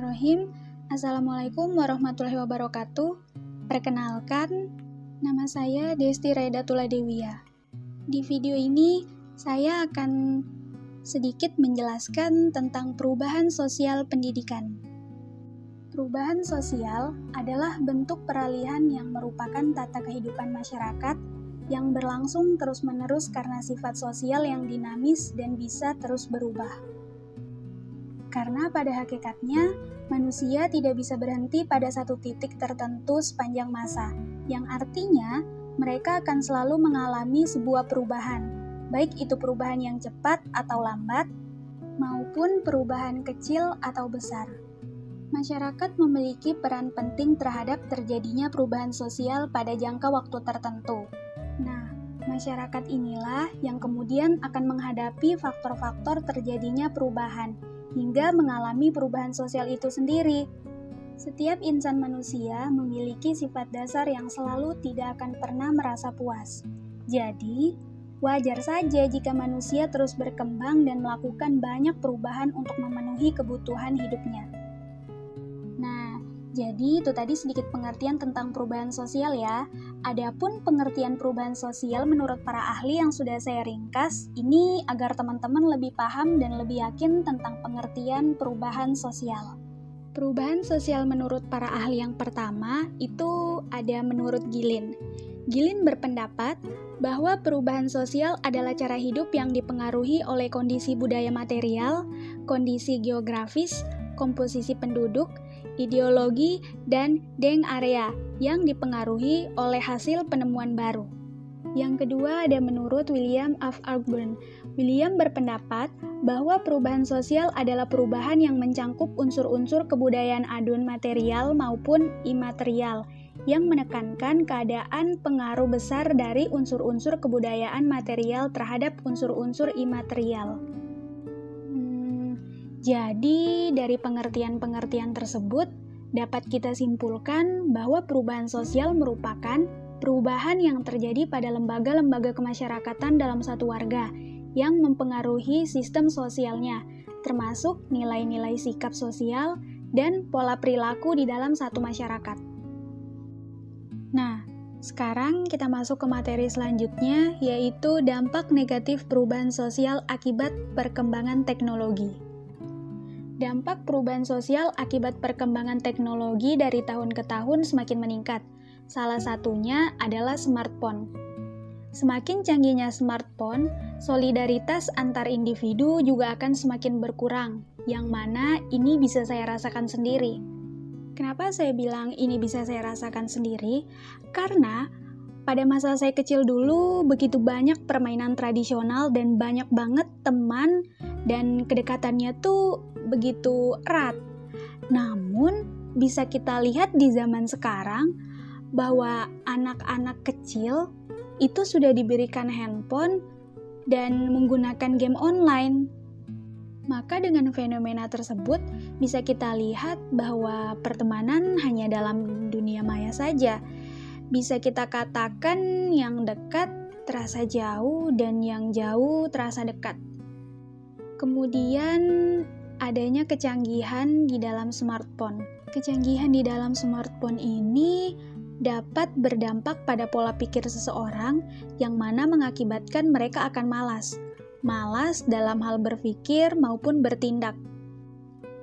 Bismillahirrahmanirrahim. Assalamualaikum warahmatullahi wabarakatuh. Perkenalkan, nama saya Desti Raidatullah Dewia. Di video ini, saya akan sedikit menjelaskan tentang perubahan sosial pendidikan. Perubahan sosial adalah bentuk peralihan yang merupakan tata kehidupan masyarakat yang berlangsung terus-menerus karena sifat sosial yang dinamis dan bisa terus berubah. Karena pada hakikatnya, manusia tidak bisa berhenti pada satu titik tertentu sepanjang masa, yang artinya mereka akan selalu mengalami sebuah perubahan, baik itu perubahan yang cepat atau lambat, maupun perubahan kecil atau besar. Masyarakat memiliki peran penting terhadap terjadinya perubahan sosial pada jangka waktu tertentu. Nah, masyarakat inilah yang kemudian akan menghadapi faktor-faktor terjadinya perubahan, hingga mengalami perubahan sosial itu sendiri. Setiap insan manusia memiliki sifat dasar yang selalu tidak akan pernah merasa puas. Jadi, wajar saja jika manusia terus berkembang dan melakukan banyak perubahan untuk memenuhi kebutuhan hidupnya. Nah, jadi itu tadi sedikit pengertian tentang perubahan sosial ya. Adapun pengertian perubahan sosial menurut para ahli yang sudah saya ringkas, ini agar teman-teman lebih paham dan lebih yakin tentang pengertian perubahan sosial. Perubahan sosial menurut para ahli yang pertama itu ada menurut Gilin. Gilin berpendapat bahwa perubahan sosial adalah cara hidup yang dipengaruhi oleh kondisi budaya material, kondisi geografis, komposisi penduduk, ideologi, dan area yang dipengaruhi oleh hasil penemuan baru. Yang kedua ada menurut William F. Ogburn. William berpendapat bahwa perubahan sosial adalah perubahan yang mencangkup unsur-unsur kebudayaan adun material maupun imaterial, yang menekankan keadaan pengaruh besar dari unsur-unsur kebudayaan material terhadap unsur-unsur imaterial. Jadi, dari pengertian-pengertian tersebut, dapat kita simpulkan bahwa perubahan sosial merupakan perubahan yang terjadi pada lembaga-lembaga kemasyarakatan dalam satu warga yang mempengaruhi sistem sosialnya, termasuk nilai-nilai sikap sosial dan pola perilaku di dalam satu masyarakat. Nah, sekarang kita masuk ke materi selanjutnya, yaitu dampak negatif perubahan sosial akibat perkembangan teknologi. Dampak perubahan sosial akibat perkembangan teknologi dari tahun ke tahun semakin meningkat. Salah satunya adalah smartphone. Semakin canggihnya smartphone, solidaritas antar individu juga akan semakin berkurang, yang mana ini bisa saya rasakan sendiri. Kenapa saya bilang ini bisa saya rasakan sendiri? Karena pada masa saya kecil dulu, begitu banyak permainan tradisional dan banyak banget teman dan kedekatannya tuh begitu erat. Namun, bisa kita lihat di zaman sekarang bahwa anak-anak kecil itu sudah diberikan handphone dan menggunakan game online. Maka dengan fenomena tersebut bisa kita lihat bahwa pertemanan hanya dalam dunia maya saja. Bisa kita katakan yang dekat terasa jauh dan yang jauh terasa dekat. Kemudian adanya kecanggihan di dalam smartphone. Kecanggihan di dalam smartphone ini dapat berdampak pada pola pikir seseorang yang mana mengakibatkan mereka akan malas. Malas dalam hal berpikir maupun bertindak.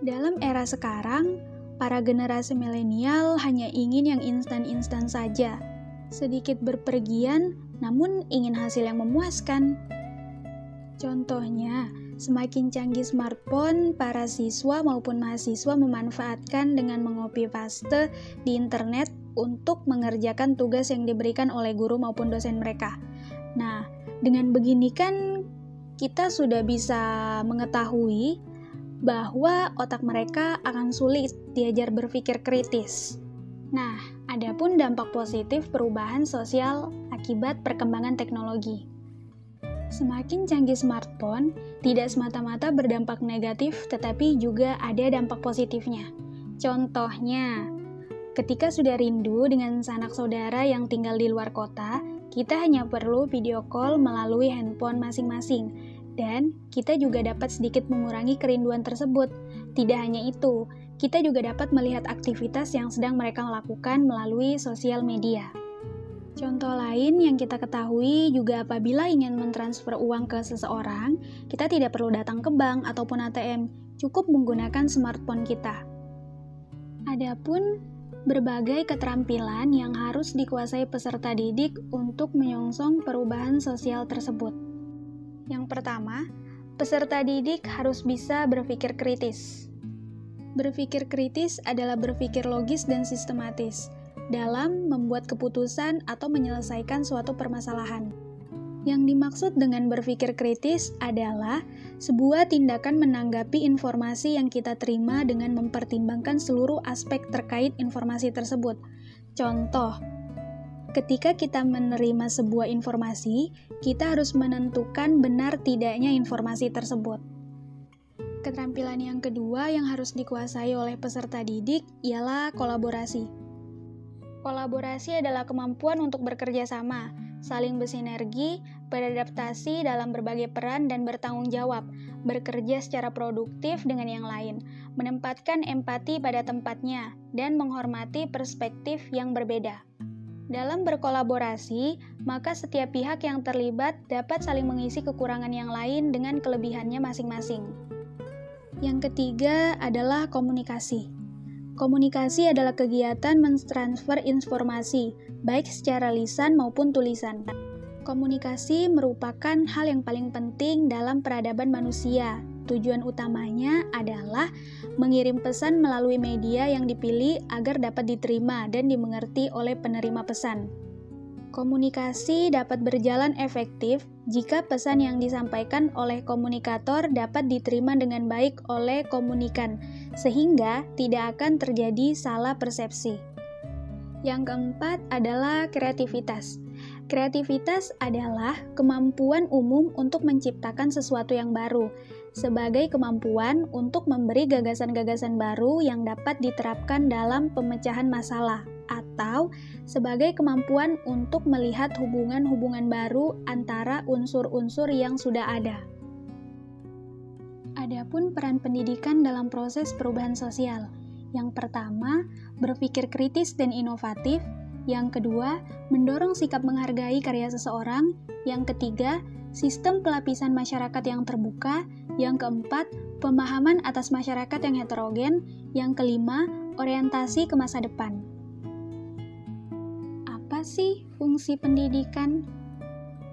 Dalam era sekarang, para generasi milenial hanya ingin yang instan-instan saja. Sedikit berpergian, namun ingin hasil yang memuaskan. Contohnya, semakin canggih smartphone, para siswa maupun mahasiswa memanfaatkan dengan mengcopy paste di internet untuk mengerjakan tugas yang diberikan oleh guru maupun dosen mereka. Nah, dengan begini kan kita sudah bisa mengetahui bahwa otak mereka akan sulit diajar berpikir kritis. Nah, adapun dampak positif perubahan sosial akibat perkembangan teknologi. Semakin canggih smartphone, tidak semata-mata berdampak negatif, tetapi juga ada dampak positifnya. Contohnya, ketika sudah rindu dengan sanak saudara yang tinggal di luar kota, kita hanya perlu video call melalui handphone masing-masing, dan kita juga dapat sedikit mengurangi kerinduan tersebut. Tidak hanya itu, kita juga dapat melihat aktivitas yang sedang mereka lakukan melalui sosial media. Contoh lain yang kita ketahui juga apabila ingin mentransfer uang ke seseorang, kita tidak perlu datang ke bank ataupun ATM, cukup menggunakan smartphone kita. Adapun berbagai keterampilan yang harus dikuasai peserta didik untuk menyongsong perubahan sosial tersebut. Yang pertama, peserta didik harus bisa berpikir kritis. Berpikir kritis adalah berpikir logis dan sistematis dalam membuat keputusan atau menyelesaikan suatu permasalahan. Yang dimaksud dengan berpikir kritis adalah sebuah tindakan menanggapi informasi yang kita terima dengan mempertimbangkan seluruh aspek terkait informasi tersebut. Contoh, ketika kita menerima sebuah informasi, kita harus menentukan benar tidaknya informasi tersebut. Keterampilan yang kedua yang harus dikuasai oleh peserta didik ialah kolaborasi. Kolaborasi adalah kemampuan untuk bekerja sama, saling bersinergi, beradaptasi dalam berbagai peran dan bertanggung jawab, bekerja secara produktif dengan yang lain, menempatkan empati pada tempatnya, dan menghormati perspektif yang berbeda. Dalam berkolaborasi, maka setiap pihak yang terlibat dapat saling mengisi kekurangan yang lain dengan kelebihannya masing-masing. Yang ketiga adalah komunikasi. Komunikasi adalah kegiatan mentransfer informasi, baik secara lisan maupun tulisan. Komunikasi merupakan hal yang paling penting dalam peradaban manusia. Tujuan utamanya adalah mengirim pesan melalui media yang dipilih agar dapat diterima dan dimengerti oleh penerima pesan. Komunikasi dapat berjalan efektif jika pesan yang disampaikan oleh komunikator dapat diterima dengan baik oleh komunikan, sehingga tidak akan terjadi salah persepsi. Yang keempat adalah kreativitas. Kreativitas adalah kemampuan umum untuk menciptakan sesuatu yang baru, sebagai kemampuan untuk memberi gagasan-gagasan baru yang dapat diterapkan dalam pemecahan masalah, atau sebagai kemampuan untuk melihat hubungan-hubungan baru antara unsur-unsur yang sudah ada. Adapun peran pendidikan dalam proses perubahan sosial. Yang pertama, berpikir kritis dan inovatif. Yang kedua, mendorong sikap menghargai karya seseorang. Yang ketiga, sistem pelapisan masyarakat yang terbuka. Yang keempat, pemahaman atas masyarakat yang heterogen. Yang kelima, orientasi ke masa depan. Apa sih fungsi pendidikan?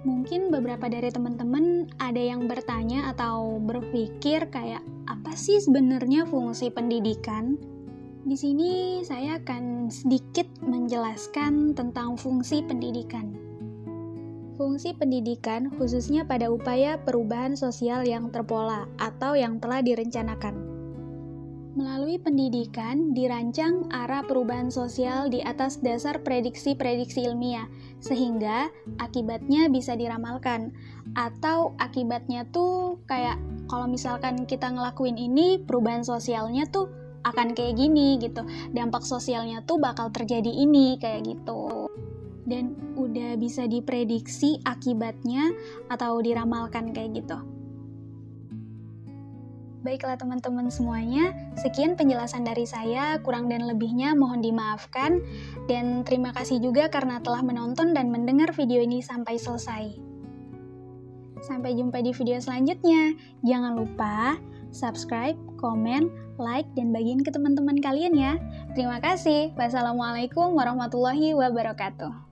Mungkin beberapa dari teman-teman ada yang bertanya atau berpikir kayak, apa sih sebenarnya fungsi pendidikan? Di sini saya akan sedikit menjelaskan tentang fungsi pendidikan. Fungsi pendidikan khususnya pada upaya perubahan sosial yang terpola atau yang telah direncanakan. Melalui pendidikan, dirancang arah perubahan sosial di atas dasar prediksi-prediksi ilmiah, sehingga akibatnya bisa diramalkan. Atau akibatnya tuh kayak, kalau misalkan kita ngelakuin ini, perubahan sosialnya tuh akan kayak gini gitu, dampak sosialnya tuh bakal terjadi ini kayak gitu, dan udah bisa diprediksi akibatnya atau diramalkan kayak gitu. Baiklah teman-teman semuanya, sekian penjelasan dari saya, kurang dan lebihnya mohon dimaafkan, dan terima kasih juga karena telah menonton dan mendengar video ini sampai selesai. Sampai jumpa di video selanjutnya. Jangan lupa subscribe, komen, like, dan bagiin ke teman-teman kalian ya. Terima kasih. Wassalamualaikum warahmatullahi wabarakatuh.